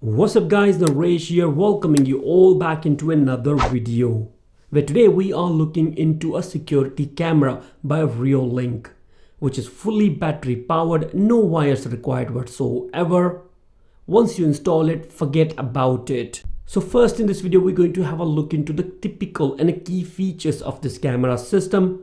What's up guys, Naresh here, welcoming you all back into another video where today we are looking into a security camera by Reolink, which is fully battery powered, no wires required whatsoever. Once you install it, forget about it. So first in this video we're going to have a look into the typical and key features of this camera system,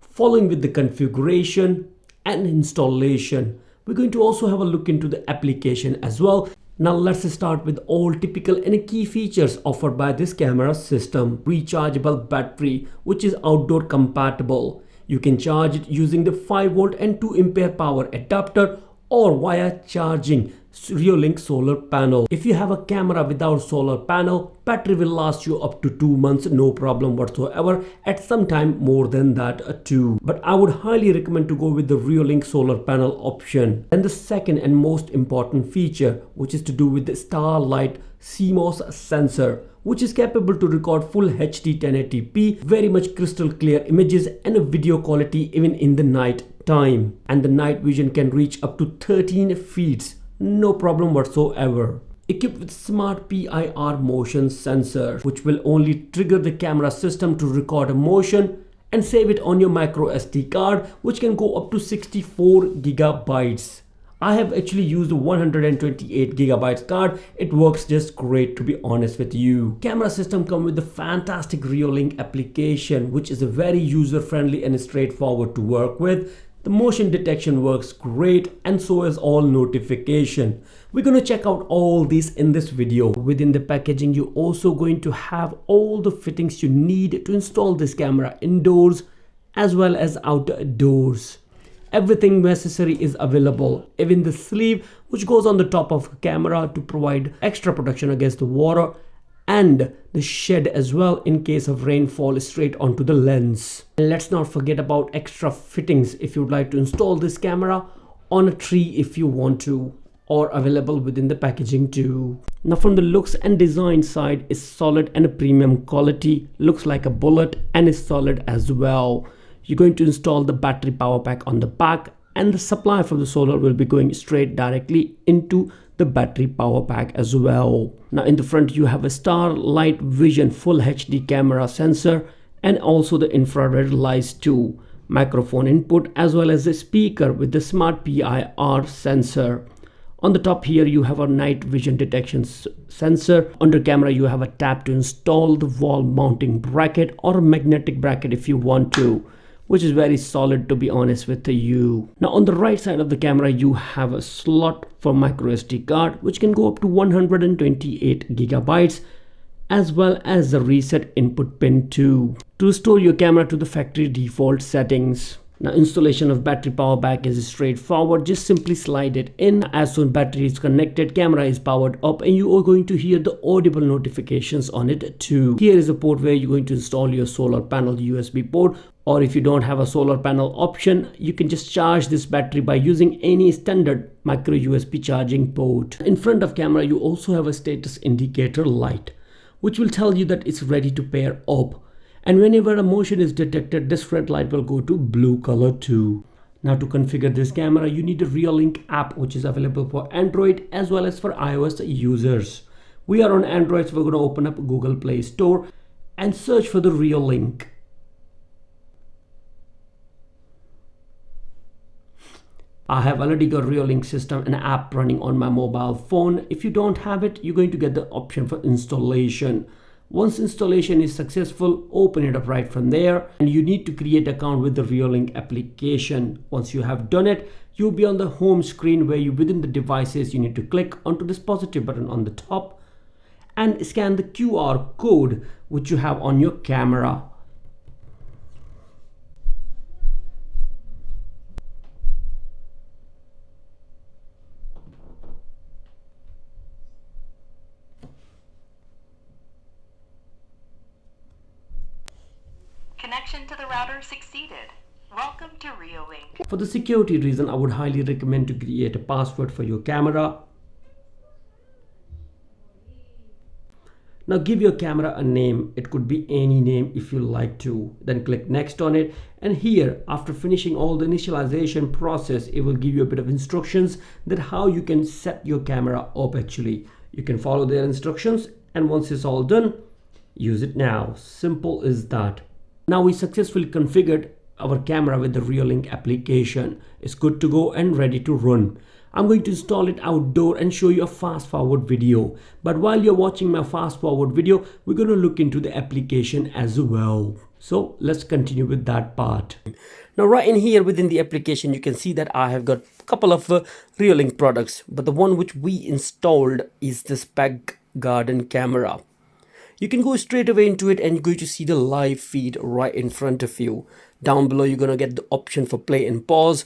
following with the configuration and installation. We're going to also have a look into the application as well. Now let's start with all typical and key features offered by this camera system. Rechargeable battery, which is outdoor compatible. You can charge it using the 5 volt and 2 ampere power adapter or via charging Reolink Solar Panel. If you have a camera without solar panel, battery will last you up to 2 months, no problem whatsoever, at some time more than that too. But I would highly recommend to go with the Reolink Solar Panel option. And the second and most important feature, which is to do with the Starlight CMOS sensor, which is capable to record full HD 1080p, very much crystal clear images and a video quality even in the night time. And the night vision can reach up to 13 feet. No problem whatsoever. Equipped with smart PIR motion sensor, which will only trigger the camera system to record a motion and save it on your micro SD card, which can go up to 64 gigabytes. I have actually used a 128 gigabytes card. It works just great, to be honest with you. Camera system come with the fantastic Reolink application, which is a very user friendly and straightforward to work with. The motion detection works great, and so is all notification. We're going to check out all these in this video. Within the packaging, you're also going to have all the fittings you need to install this camera indoors as well as outdoors. Everything necessary is available, even the sleeve which goes on the top of the camera to provide extra protection against the water, and the shed as well in case of rainfall straight onto the lens. And let's not forget about extra fittings if you'd like to install this camera on a tree if you want to, or available within the packaging too. Now from the looks and design side, is solid and a premium quality, looks like a bullet and is solid as well. You're going to install the battery power pack on the back, and the supply from the solar will be going straight directly into the battery power pack as well. Now in the front you have a Starlight Vision full HD camera sensor and also the infrared lights too, microphone input as well as the speaker with the smart PIR sensor. On the top here you have a night vision detection sensor. Under camera you have a tab to install the wall mounting bracket or a magnetic bracket if you want to, which is very solid, to be honest with you. Now on the right side of the camera you have a slot for micro SD card, which can go up to 128 gigabytes, as well as the reset input pin too, to restore your camera to the factory default settings. Now installation of battery power pack is straightforward. Just simply slide it in. As soon as battery is connected, camera is powered up, and you are going to hear the audible notifications on it too. Here is a port where you're going to install your solar panel USB port, or if you don't have a solar panel option, you can just charge this battery by using any standard micro USB charging port. In front of camera you also have a status indicator light, which will tell you that it's ready to pair up. And whenever a motion is detected, this red light will go to blue color too. Now to configure this camera, you need a Reolink app, which is available for Android as well as for iOS users. We are on Android, so we're going to open up Google Play Store and search for the Reolink. I have already got Reolink system and app running on my mobile phone. If you don't have it, you're going to get the option for installation. Once installation is successful, open it up right from there, and you need to create an account with the Reolink application. Once you have done it, you'll be on the home screen where you, within the devices, you need to click onto this positive button on the top and scan the QR code which you have on your camera. Connection to the router succeeded. Welcome to Reolink. For the security reason, I would highly recommend to create a password for your camera. Now give your camera a name. It could be any name if you like to. Then click next on it, and here after finishing all the initialization process, it will give you a bit of instructions that how you can set your camera up. Actually, You can follow their instructions, and once it's all done, use it now. Simple as that. Now we successfully configured our camera with the Reolink application. It's good to go and ready to run. I'm going to install it outdoor and show you a fast forward video. But while you're watching my fast forward video, we're going to look into the application as well. So let's continue with that part. Now right in here within the application, you can see that I have got a couple of Reolink products, but the one which we installed is this back garden camera. You can go straight away into it and you're going to see the live feed right in front of you. Down below, you're going to get the option for play and pause,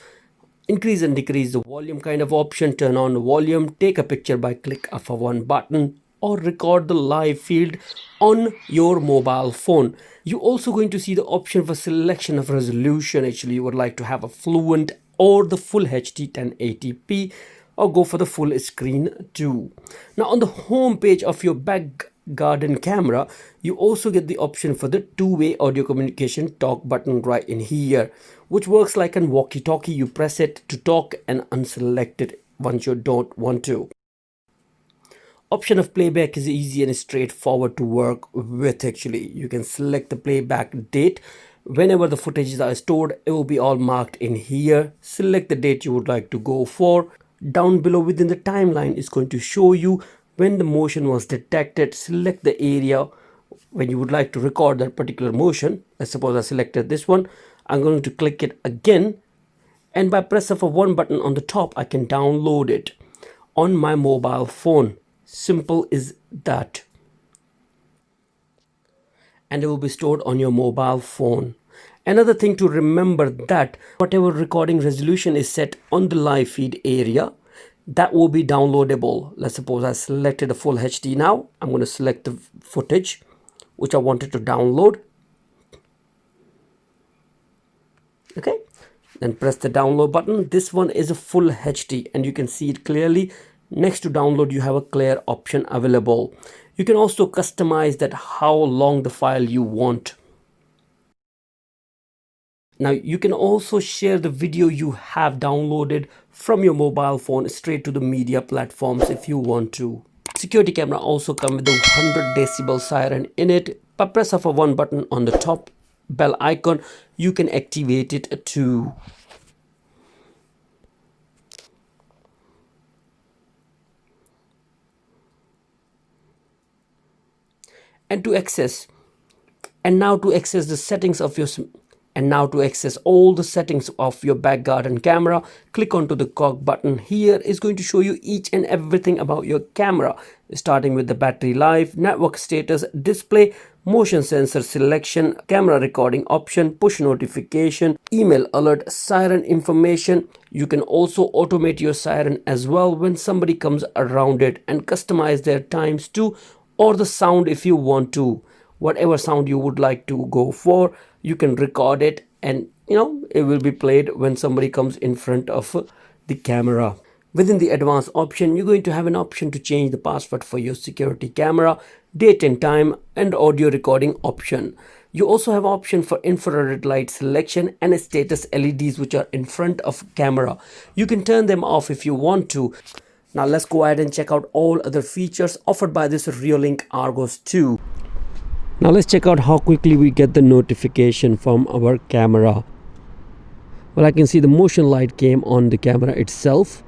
increase and decrease the volume kind of option, turn on the volume, take a picture by click of one button, or record the live feed on your mobile phone. You're also going to see the option for selection of resolution. Actually, you would like to have a fluent or the full HD 1080p, or go for the full screen too. Now on the home page of your back garden camera, you also get the option for the two-way audio communication talk button right in here, which works like a walkie-talkie. You press it to talk and unselect it once you don't want to. Option of playback is easy and straightforward to work with. Actually, you can select the playback date. Whenever the footages are stored, it will be all marked in here. Select the date you would like to go for. Down below within the timeline is going to show you when the motion was detected. Select the area when you would like to record that particular motion. Let's suppose I selected this one. I'm going to click it again, and by press of one button on the top, I can download it on my mobile phone. Simple is that. And it will be stored on your mobile phone. Another thing to remember, that whatever recording resolution is set on the live feed area, that will be downloadable. Let's suppose I selected a full HD now. I'm going to select the footage which I wanted to download. Okay, then press the download button. This one is a full HD and you can see it clearly. Next to download, you have a clear option available. You can also customize that how long the file you want. Now you can also share the video you have downloaded from your mobile phone straight to the media platforms if you want to. Security camera also comes with a 100 decibel siren in it. By press of one button on the top bell icon, you can activate it too. And now to access the settings of your to access all the settings of your back garden camera, click onto the cog button. Here is going to show you each and everything about your camera, starting with the battery life, network status, display, motion sensor selection, camera recording option, push notification, email alert, siren information. You can also automate your siren as well when somebody comes around it, and customize their times too, or the sound if you want to. Whatever sound you would like to go for, you can record it, and it will be played when somebody comes in front of the camera. Within the advanced option, you're going to have an option to change the password for your security camera, date and time, and audio recording option. You also have option for infrared light selection and status LEDs which are in front of camera. You can turn them off if you want to. Now let's go ahead and check out all other features offered by this Reolink Argos 2. Now let's check out how quickly we get the notification from our camera. Well, I can see the motion light came on the camera itself,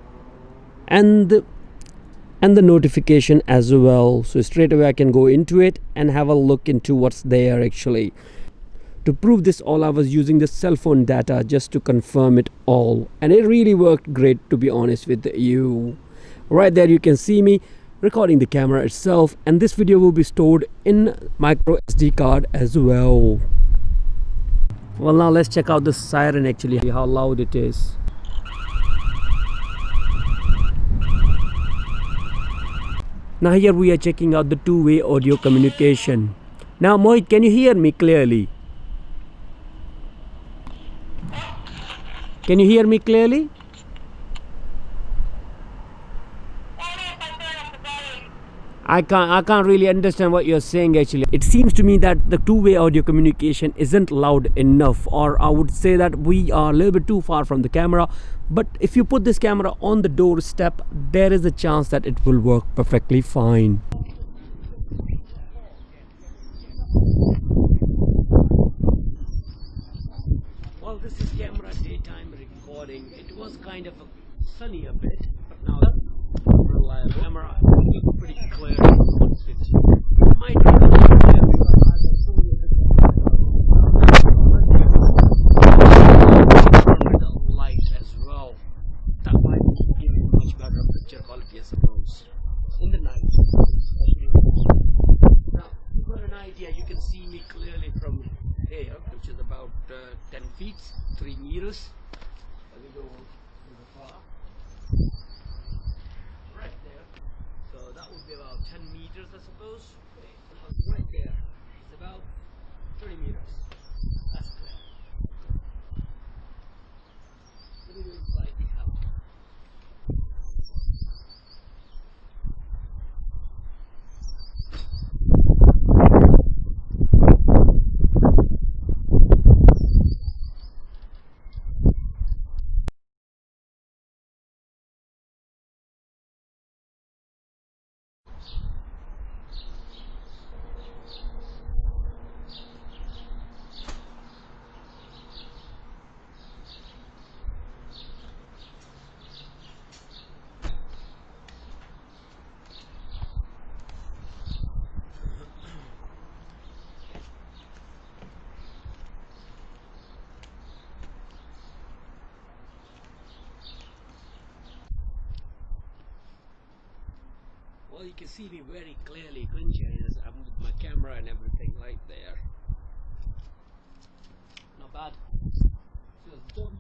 and the notification as well. So straight away I can go into it and have a look into what's there actually. To prove this all, I was using the cell phone data just to confirm it all, and it really worked great, to be honest with you. Right there you can see me recording the camera itself, and this video will be stored in micro SD card as well. Well, now let's check out the siren actually, how loud it is. Now here we are checking out the two-way audio communication. Now Mohit, can you hear me clearly? Can you hear me clearly? I can't really understand what you're saying actually. It seems to me that the two-way audio communication isn't loud enough, or I would say that we are a little bit too far from the camera. But if you put this camera on the doorstep, there is a chance that it will work perfectly fine. Well, this is camera daytime recording. It was kind of sunny a bit, but now the camera is pretty clear. Might be light as well. That might give you much better picture quality, I suppose, in the night. Now, you've got an idea. You can see me clearly from here, which is about 10 feet, 3 meters. Let me go to the far. Right there. So that would be about 10 meters, I suppose. Right there. It's about 30 meters. That's clear. Let me go inside the house. Well, you can see me very clearly, couldn't you? I'm with my camera and everything right there. Not bad. So,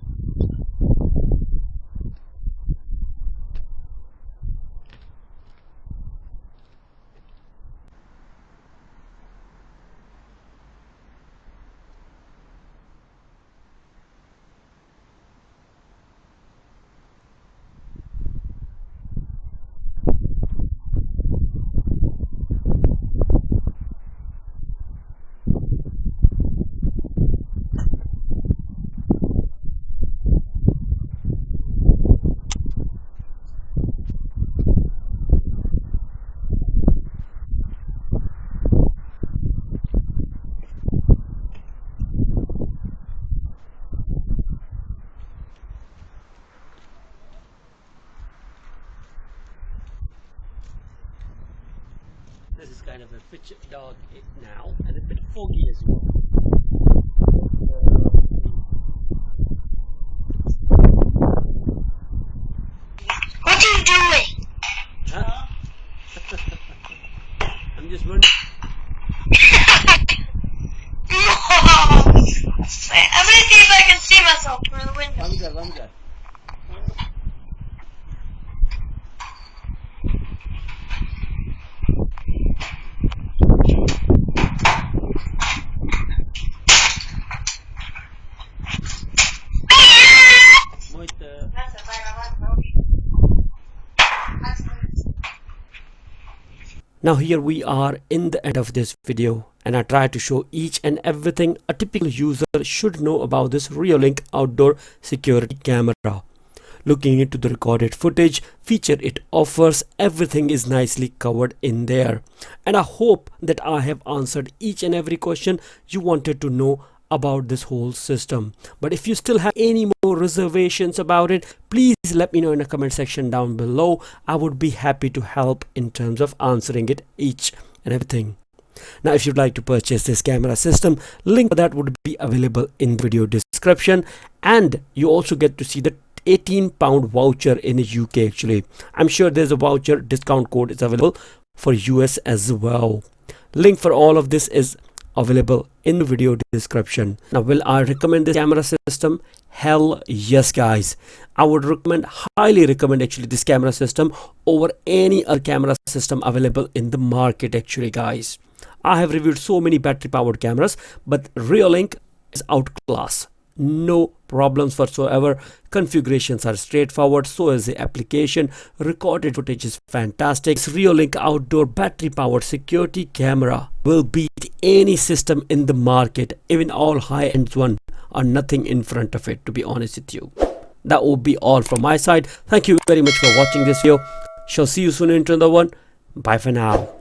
this is kind of a pitch dark now and a bit foggy as well. What are you doing? Huh? I'm just wondering. No! Wait, I'm gonna see if I can see myself through the window. I'm good. Now here we are in the end of this video, and I try to show each and everything a typical user should know about this Reolink outdoor security camera. Looking into the recorded footage feature it offers, everything is nicely covered in there, and I hope that I have answered each and every question you wanted to know about this whole system. But if you still have any more reservations about it, please let me know in the comment section down below. I would be happy to help in terms of answering it each and everything. Now if you'd like to purchase this camera system, link for that would be available in the video description, and you also get to see the £18 voucher in the UK. Actually, I'm sure there's a voucher discount code is available for US as well. Link for all of this is available in the video description. Now, will I recommend this camera system? Hell yes, guys. I would highly recommend actually this camera system over any other camera system available in the market actually, guys. I have reviewed so many battery powered cameras, but Reolink is outclass. No problems whatsoever. Configurations are straightforward, so is the application. Recorded footage is fantastic. This Reolink outdoor battery powered security camera will beat any system in the market. Even all high-end ones are nothing in front of it, to be honest with you. That will be all from my side. Thank you very much for watching this video. Shall see you soon into another one. Bye for now.